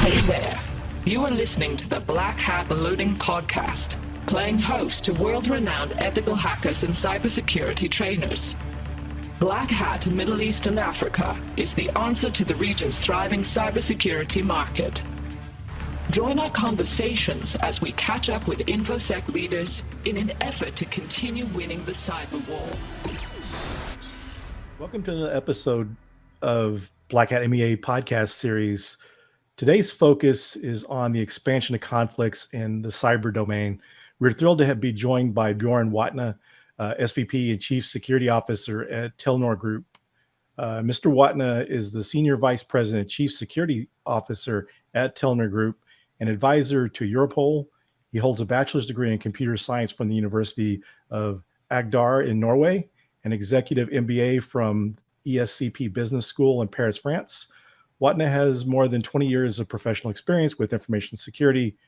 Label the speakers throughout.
Speaker 1: Hey there. You are listening to the Black Hat Loading Podcast, playing host to world-renowned ethical hackers and cybersecurity trainers. Black Hat Middle East and Africa is the answer to the region's thriving cybersecurity market. Join our conversations as we catch up with InfoSec leaders in an effort to continue winning the cyber war.
Speaker 2: Welcome to another episode of Black Hat MEA podcast series. Today's focus is on the expansion of conflicts in the cyber domain. We're thrilled to be joined by Bjørn Watne, SVP and Chief Security Officer at Telenor Group. Mr. Watne is the Senior Vice President, Chief Security Officer at Telenor Group, and advisor to Europol. He holds a bachelor's degree in computer science from the University of Agder in Norway, an executive MBA from ESCP Business School in Paris, France. Watne has more than 20 years of professional experience with information security,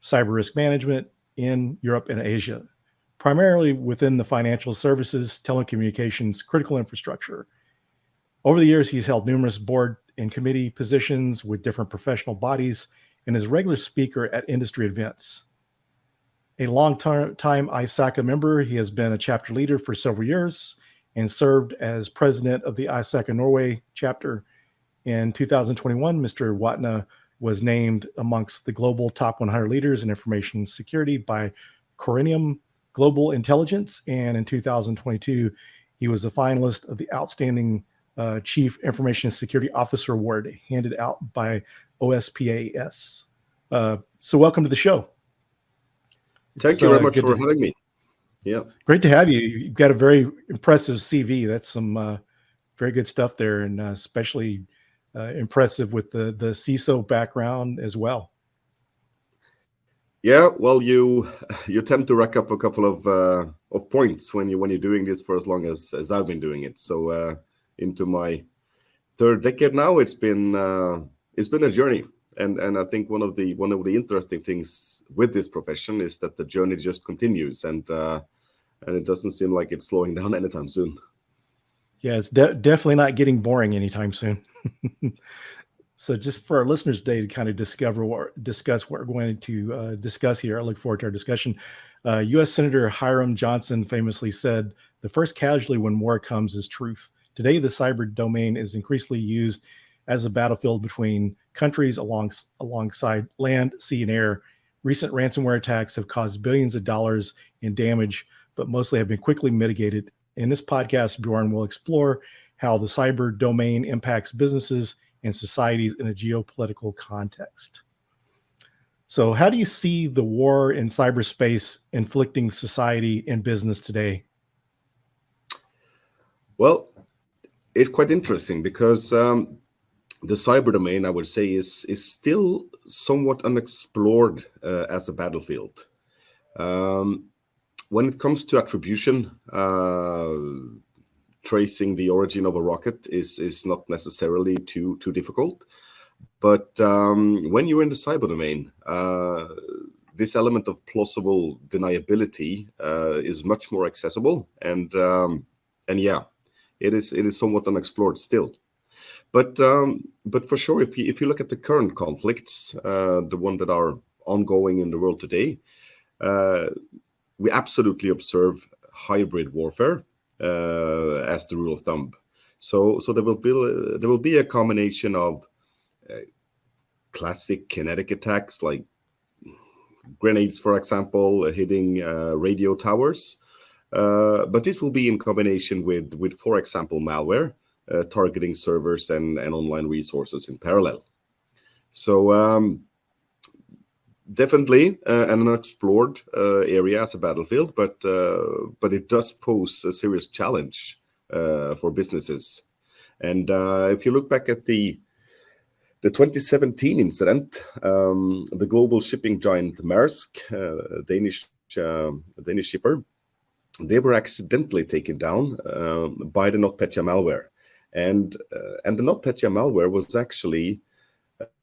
Speaker 2: cyber risk management in Europe and Asia, primarily within the financial services, telecommunications, critical infrastructure. Over the years, he's held numerous board and committee positions with different professional bodies and is a regular speaker at industry events. A long-time ISACA member, he has been a chapter leader for several years and served as president of the ISACA Norway chapter. In 2021, Mr. Watne was named amongst the global top 100 leaders in information security by Corinium Global Intelligence. And in 2022, he was a finalist of the Outstanding Chief Information Security Officer Award handed out by OSPAS. So welcome to the show.
Speaker 3: Thank you very much for having me. Yeah.
Speaker 2: Great to have you. You've got a very impressive CV. That's some very good stuff there, and especially impressive with the CISO background as well.
Speaker 3: Yeah, well, you tend to rack up a couple of points when you're doing this for as long as I've been doing it. So into my third decade now, it's been a journey, and I think one of the interesting things with this profession is that the journey just continues, and it doesn't seem like it's slowing down anytime soon.
Speaker 2: Yeah, it's definitely not getting boring anytime soon. So just for our listeners today to kind of discuss what we're going to discuss here, I look forward to our discussion. U.S. Senator Hiram Johnson famously said, "The first casualty when war comes is truth." Today, the cyber domain is increasingly used as a battlefield between countries alongside land, sea, and air. Recent ransomware attacks have caused billions of dollars in damage, but mostly have been quickly mitigated. In this podcast, Bjørn will explore how the cyber domain impacts businesses and societies in a geopolitical context. So how do you see the war in cyberspace inflicting society and business today?
Speaker 3: Well, it's quite interesting because the cyber domain, I would say, is still somewhat unexplored as a battlefield. When it comes to attribution, tracing the origin of a rocket is not necessarily too difficult. But when you're in the cyber domain, this element of plausible deniability is much more accessible, and yeah, it is somewhat unexplored still. But for sure, if you look at the current conflicts, the one that are ongoing in the world today, we absolutely observe hybrid warfare as the rule of thumb. So there will be a combination of classic kinetic attacks like grenades, for example, hitting radio towers. But this will be in combination with for example, malware targeting servers and online resources in parallel. So definitely an unexplored area as a battlefield, but it does pose a serious challenge for businesses. And if you look back at the 2017 incident, the global shipping giant Maersk, Danish shipper, they were accidentally taken down by the NotPetya malware, and the NotPetya malware was actually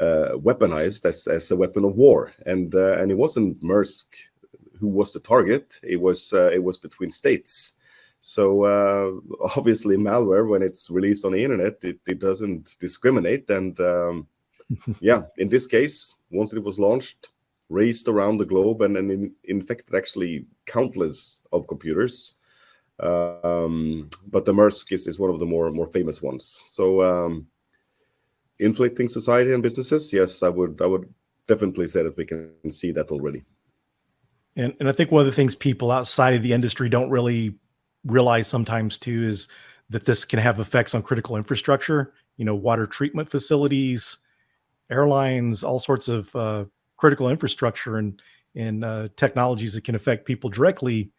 Speaker 3: weaponized as a weapon of war, and it wasn't Maersk who was the target. It was between states. So obviously malware, when it's released on the internet, it doesn't discriminate, and yeah, in this case, once it was launched, raced around the globe and infected actually countless of computers. But the Maersk is one of the more famous ones. So inflicting society and businesses, yes, I would definitely say that we can see that already.
Speaker 2: And I think one of the things people outside of the industry don't really realize sometimes too is that this can have effects on critical infrastructure, water treatment facilities, airlines, all sorts of critical infrastructure and technologies that can affect people directly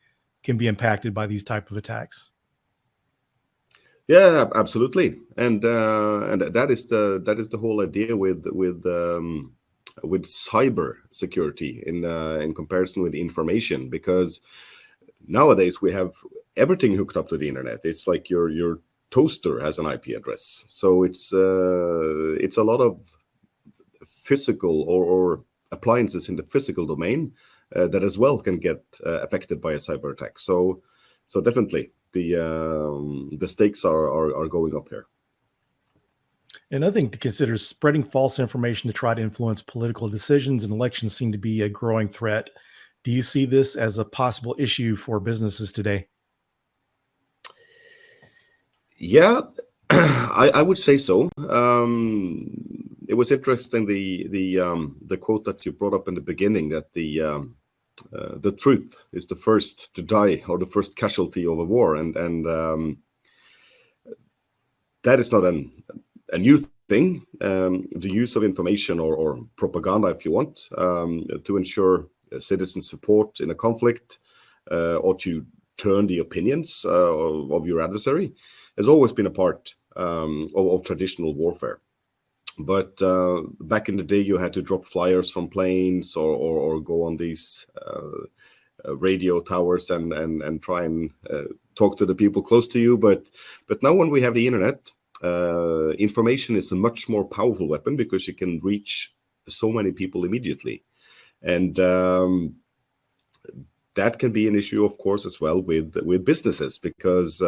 Speaker 2: can be impacted by these type of attacks.
Speaker 3: Yeah, absolutely, and that is the whole idea with cyber security in comparison with information, because nowadays we have everything hooked up to the internet. It's like your toaster has an IP address, so it's a lot of physical or appliances in the physical domain that as well can get affected by a cyber attack. So definitely the stakes are going up here.
Speaker 2: Another thing to consider is spreading false information to try to influence political decisions and elections seem to be a growing threat. Do you see this as a possible issue for businesses today?
Speaker 3: Yeah, I would say so. It was interesting the quote that you brought up in the beginning, that the truth is the first to die or the first casualty of a war, and that is not a new thing. The use of information or propaganda, if you want, to ensure citizen support in a conflict or to turn the opinions of your adversary has always been a part of traditional warfare. But back in the day, you had to drop flyers from planes or go on these radio towers and try and talk to the people close to you. But now when we have the internet, information is a much more powerful weapon because you can reach so many people immediately. And that can be an issue, of course, as well with businesses, because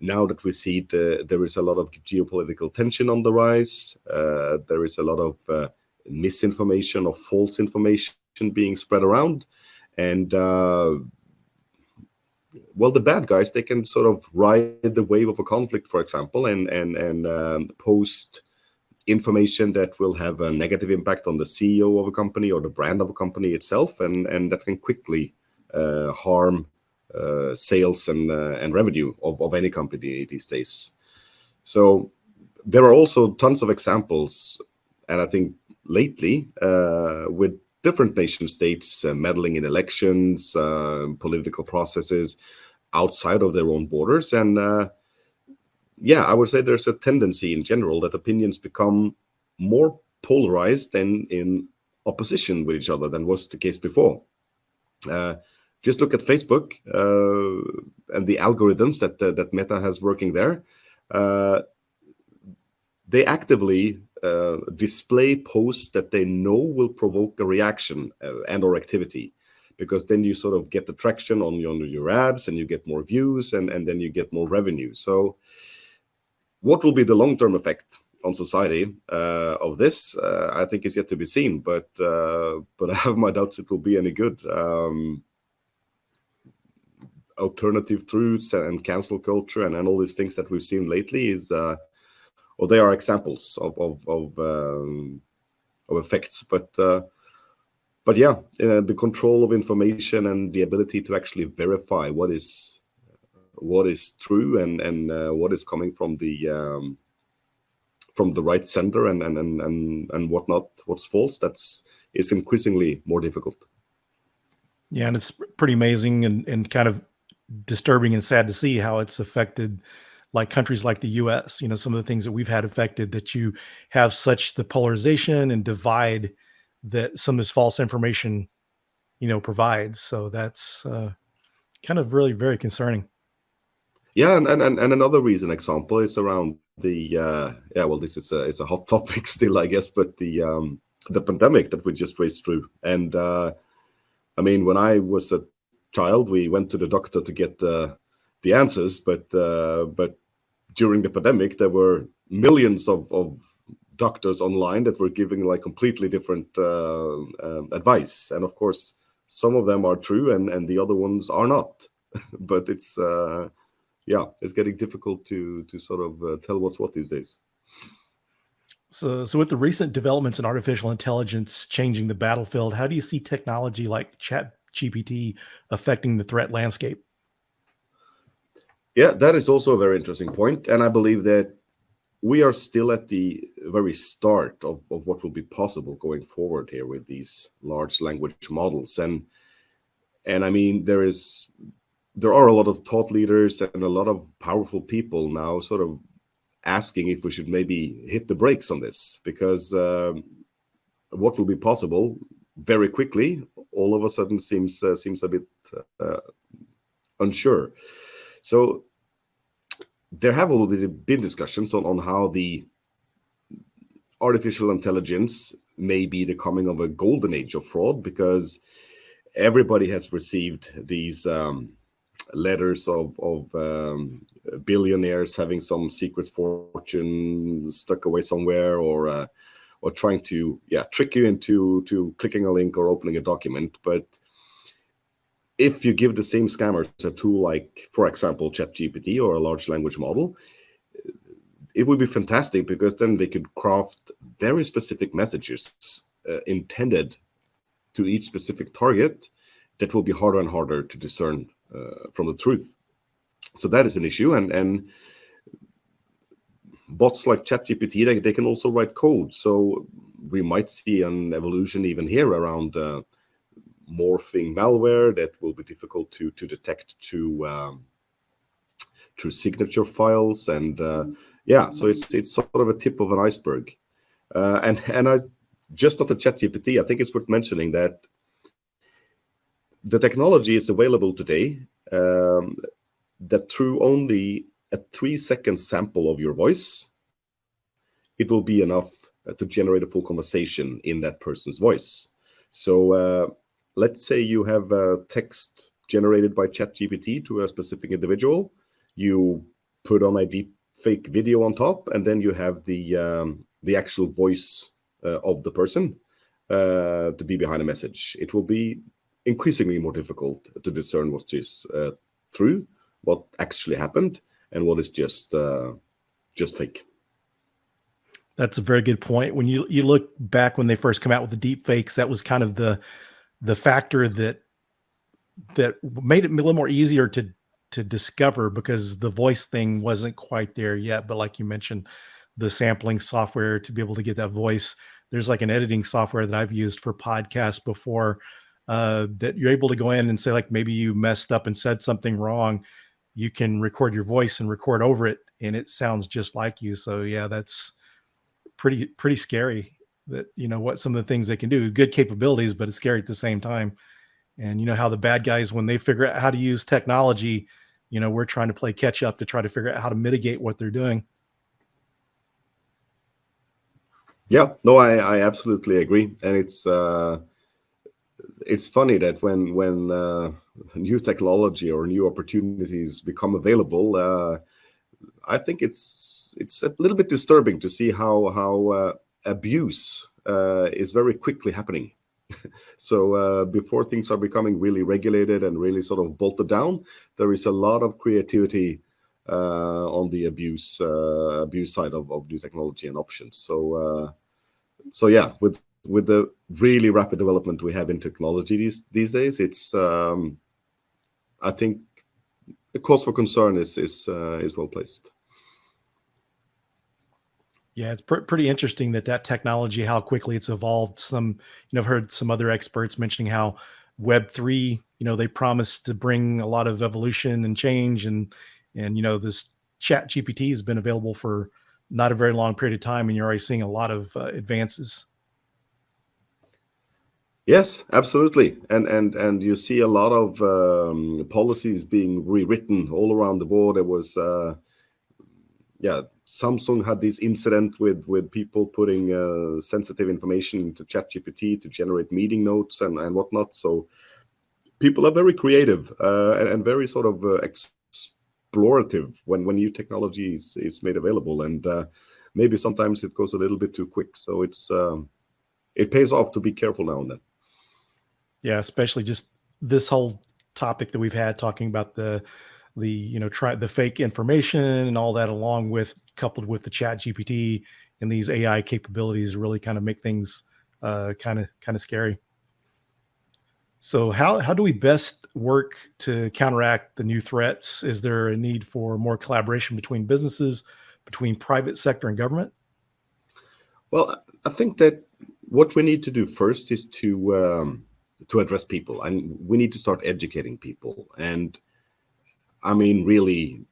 Speaker 3: now that we see there is a lot of geopolitical tension on the rise, there is a lot of misinformation or false information being spread around. And well, the bad guys, they can sort of ride the wave of a conflict, for example, and post information that will have a negative impact on the CEO of a company or the brand of a company itself, and that can quickly harm sales and revenue of any company these days. So there are also tons of examples, and I think lately with different nation states meddling in elections, political processes outside of their own borders. And yeah, I would say there's a tendency in general that opinions become more polarized and in opposition with each other than was the case before. Just look at Facebook and the algorithms that Meta has working there. They actively display posts that they know will provoke a reaction and or activity, because then you sort of get the traction on your ads and you get more views and then you get more revenue. So what will be the long-term effect on society of this, I think is yet to be seen, but I have my doubts it will be any good. Alternative truths and cancel culture and all these things that we've seen lately is or they are examples of effects, but yeah, the control of information and the ability to actually verify what is true and what is coming from the right sender and what's false, is increasingly more difficult.
Speaker 2: Yeah, and it's pretty amazing and kind of disturbing and sad to see how it's affected like countries like the US, some of the things that we've had affected, that you have such the polarization and divide that some of this false information, provides. So that's kind of really very concerning.
Speaker 3: Yeah, and another example is around the well, this is a hot topic still, I guess, but the pandemic that we just raced through. And I mean, when I was a child, we went to the doctor to get the answers, but during the pandemic, there were millions of doctors online that were giving like completely different advice, and of course some of them are true and the other ones are not. But it's it's getting difficult to sort of tell what's what these days.
Speaker 2: So with the recent developments in artificial intelligence changing the battlefield, how do you see technology like ChatGPT affecting the threat landscape?
Speaker 3: Yeah, that is also a very interesting point, and I believe that we are still at the very start of what will be possible going forward here with these large language models. And I mean, there are a lot of thought leaders and a lot of powerful people now sort of asking if we should maybe hit the brakes on this, because what will be possible very quickly all of a sudden seems a bit unsure. So there have already been discussions on how the artificial intelligence may be the coming of a golden age of fraud, because everybody has received these letters of billionaires having some secret fortune stuck away somewhere, or trying to trick you into clicking a link or opening a document. But if you give the same scammers a tool like, for example, ChatGPT or a large language model, it would be fantastic, because then they could craft very specific messages intended to each specific target that will be harder and harder to discern from the truth. So that is an issue, and bots like ChatGPT, they can also write code. So we might see an evolution even here around morphing malware that will be difficult to detect through signature files, and so it's sort of a tip of an iceberg. And I just not the ChatGPT, I think it's worth mentioning that the technology is available today that through only a 3-second sample of your voice, it will be enough to generate a full conversation in that person's voice. So let's say you have a text generated by ChatGPT to a specific individual. You put on a deep fake video on top, and then you have the actual voice of the person to be behind a message. It will be increasingly more difficult to discern what is true, what actually happened, and what is just fake.
Speaker 2: That's a very good point. When you look back when they first come out with the deep fakes, that was kind of the factor that made it a little more easier to discover, because the voice thing wasn't quite there yet. But like you mentioned, the sampling software to be able to get that voice, there's like an editing software that I've used for podcasts before, that you're able to go in and say, like, maybe you messed up and said something wrong. You can record your voice and record over it, and it sounds just like you. So yeah, that's pretty scary, that, what some of the things they can do, good capabilities, but it's scary at the same time. And you know how the bad guys, when they figure out how to use technology, we're trying to play catch up to try to figure out how to mitigate what they're doing.
Speaker 3: Yeah, no, I absolutely agree. And it's funny that when new technology or new opportunities become available, I think it's a little bit disturbing to see how abuse is very quickly happening. So before things are becoming really regulated and really sort of bolted down, there is a lot of creativity on the abuse side of new technology and options. So yeah, with the really rapid development we have in technology these days, it's I think the cause for concern is well placed.
Speaker 2: Yeah, it's pretty interesting that technology, how quickly it's evolved. I've heard some other experts mentioning how Web3, they promised to bring a lot of evolution and change, and this Chat GPT has been available for not a very long period of time, and you're already seeing a lot of advances.
Speaker 3: Yes, absolutely, and you see a lot of policies being rewritten all around the board. There was Samsung had this incident with people putting sensitive information into ChatGPT to generate meeting notes and whatnot. So people are very creative and very sort of explorative when new technology is made available. And maybe sometimes it goes a little bit too quick. So it pays off to be careful now and then.
Speaker 2: Yeah, especially just this whole topic that we've had talking about the the fake information and all that, along with coupled with the Chat GPT and these AI capabilities, really kind of make things kind of scary. So how do we best work to counteract the new threats? Is there a need for more collaboration between businesses, between private sector and government?
Speaker 3: Well, I think that what we need to do first is to address people, and we need to start educating people. And I mean, really,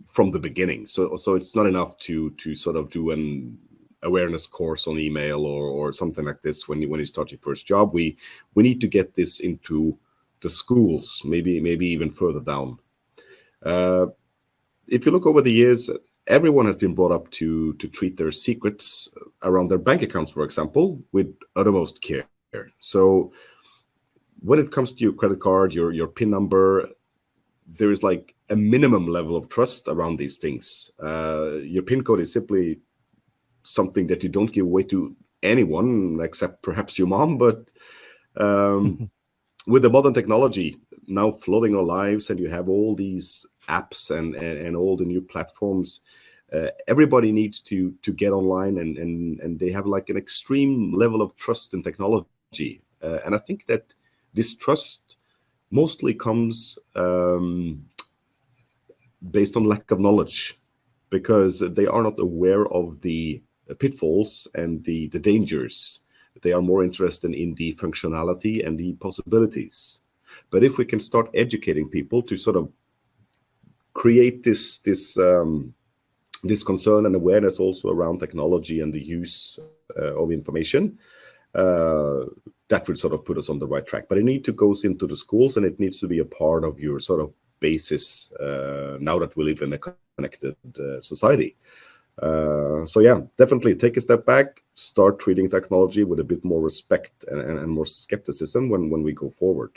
Speaker 3: from the beginning. So it's not enough to sort of do an awareness course on email or something like this when you start your first job. We need to get this into the schools, maybe even further down. If you look over the years, everyone has been brought up to treat their secrets around their bank accounts, for example, with uttermost care. So when it comes to your credit card, your PIN number, there is like a minimum level of trust around these things. Your PIN code is simply something that you don't give away to anyone except perhaps your mom. But with the modern technology now flooding our lives, and you have all these apps and all the new platforms, everybody needs to get online, and they have like an extreme level of trust in technology. And I think that this trust mostly comes based on lack of knowledge, because they are not aware of the pitfalls and the dangers. They are more interested in the functionality and the possibilities. But if we can start educating people to sort of create this concern and awareness also around technology and the use of information, that would sort of put us on the right track. But it needs to go into the schools, and it needs to be a part of your sort of basis now that we live in a connected society. So yeah, definitely take a step back, start treating technology with a bit more respect and more skepticism when we go forward.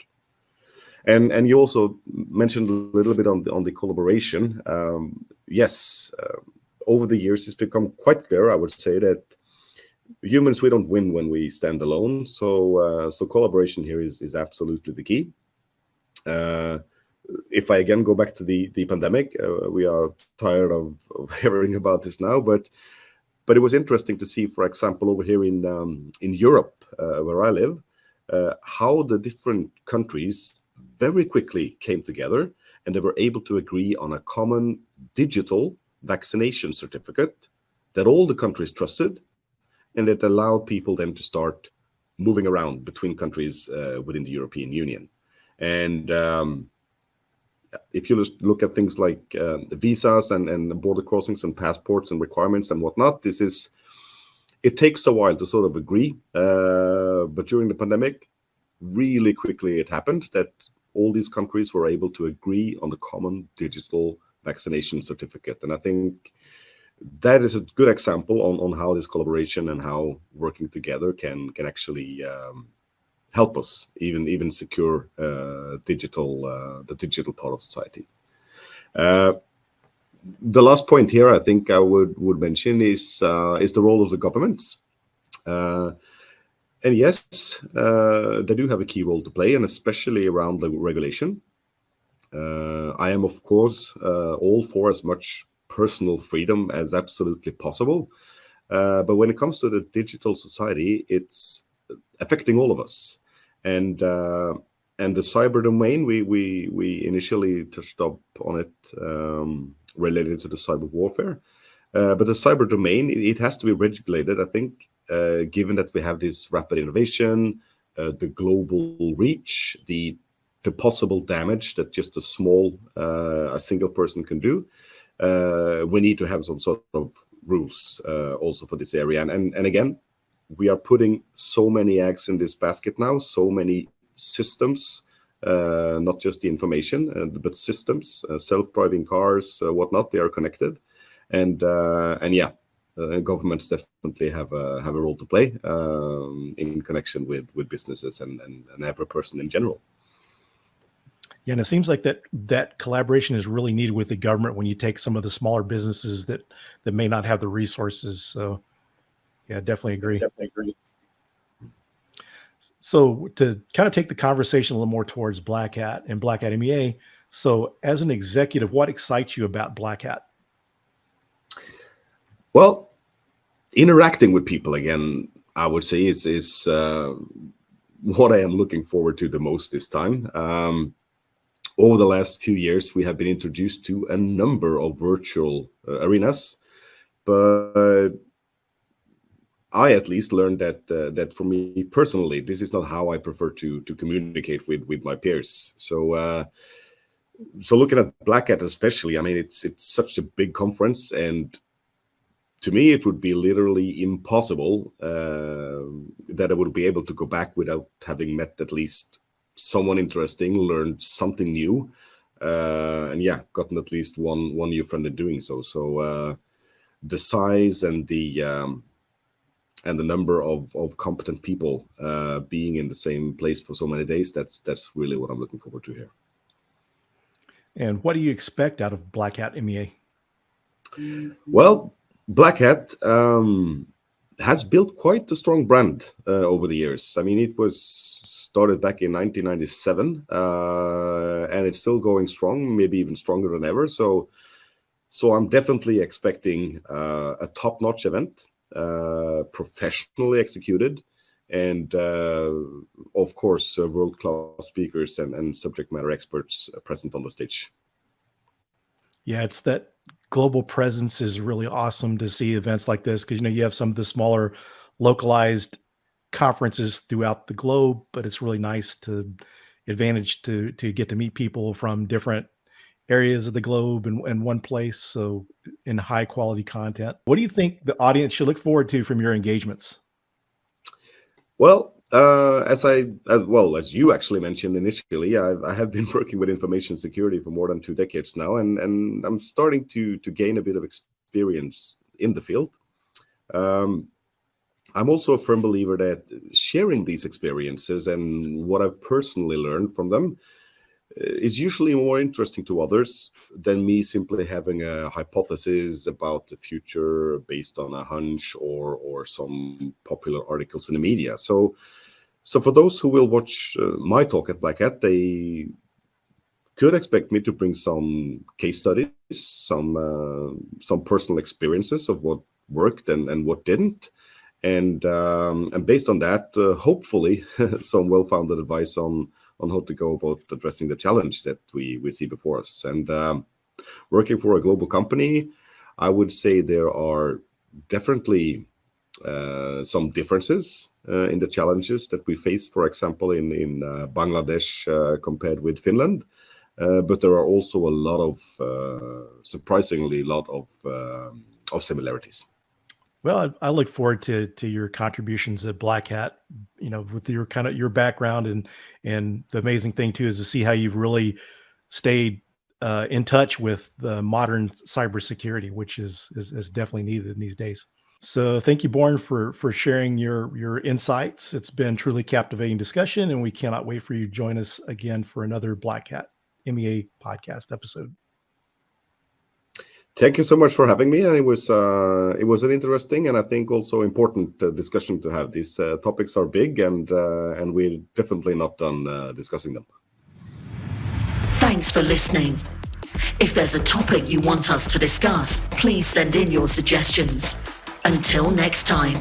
Speaker 3: And you also mentioned a little bit on the collaboration. Yes, over the years it's become quite clear, I would say, that humans, we don't win when we stand alone. So collaboration here is absolutely the key. If I again go back to the pandemic, we are tired of hearing about this now, but it was interesting to see, for example, over here in Europe, where I live, how the different countries very quickly came together, and they were able to agree on a common digital vaccination certificate that all the countries trusted, and it allowed people then to start moving around between countries within the European Union. And if you just look at things like visas and border crossings and passports and requirements and whatnot, it takes a while to sort of agree. But during the pandemic, really quickly it happened that all these countries were able to agree on the common digital vaccination certificate. And I think that is a good example on how this collaboration and how working together can actually help us even secure the digital part of society. The last point here I think I would mention is the role of the governments. And yes, they do have a key role to play, and especially around the regulation. I am, of course, all for as much personal freedom as absolutely possible. But when it comes to the digital society, it's affecting all of us. And the cyber domain, we initially touched up on it related to the cyber warfare. But the cyber domain, it has to be regulated, I think, given that we have this rapid innovation, the global reach, the possible damage that just a single person can do. We need to have some sort of rules also for this area. And again, we are putting so many eggs in this basket now, so many systems, not just the information, but systems, self-driving cars, whatnot, they are connected. And yeah, governments definitely have a role to play in connection with businesses and every person in general.
Speaker 2: Yeah, and it seems like that collaboration is really needed with the government when you take some of the smaller businesses that may not have the resources. So, yeah, definitely agree. So to kind of take the conversation a little more towards Black Hat and Black Hat MEA, so as an executive, what excites you about Black Hat?
Speaker 3: Well, interacting with people again, I would say is what I am looking forward to the most this time. Over the last few years, we have been introduced to a number of virtual arenas, but I at least learned that for me personally, this is not how I prefer to communicate with my peers. So looking at Black Hat especially, I mean, it's such a big conference, and to me, it would be literally impossible that I would be able to go back without having met at least someone interesting, learned something new, and yeah, gotten at least one new friend in doing so. So the size and the number of competent people being in the same place for so many days, that's really what I'm looking forward to here.
Speaker 2: And what do you expect out of Black Hat MEA?
Speaker 3: Well, Black Hat has built quite a strong brand over the years. I mean, it was started back in 1997, and it's still going strong, maybe even stronger than ever. So I'm definitely expecting a top-notch event, professionally executed, and of course, world-class speakers and subject matter experts present on the stage.
Speaker 2: Yeah, it's that global presence is really awesome to see events like this, because you have some of the smaller localized conferences throughout the globe, but it's really nice to get to meet people from different areas of the globe in one place, so in high quality content. What do you think the audience should look forward to from your engagements?
Speaker 3: Well, as you actually mentioned initially, I have been working with information security for more than 2 decades now, and I'm starting to gain a bit of experience in the field. I'm also a firm believer that sharing these experiences and what I've personally learned from them is usually more interesting to others than me simply having a hypothesis about the future based on a hunch or some popular articles in the media. So for those who will watch my talk at Black Hat, they could expect me to bring some case studies, some personal experiences of what worked and what didn't. And based on that, hopefully some well-founded advice on how to go about addressing the challenge that we see before us. And working for a global company, I would say there are definitely some differences in the challenges that we face, for example, in Bangladesh compared with Finland. But there are also a lot of, surprisingly, a lot of similarities.
Speaker 2: Well, I look forward to your contributions at Black Hat, with your background, and the amazing thing too is to see how you've really stayed in touch with the modern cybersecurity, which is definitely needed in these days. So thank you, Bjørn, for sharing your insights. It's been truly captivating discussion, and we cannot wait for you to join us again for another Black Hat MEA podcast episode.
Speaker 3: Thank you so much for having me, and it was an interesting and I think also important discussion to have. These topics are big, and we're definitely not done discussing them.
Speaker 4: Thanks for listening. If there's a topic you want us to discuss, please send in your suggestions. Until next time.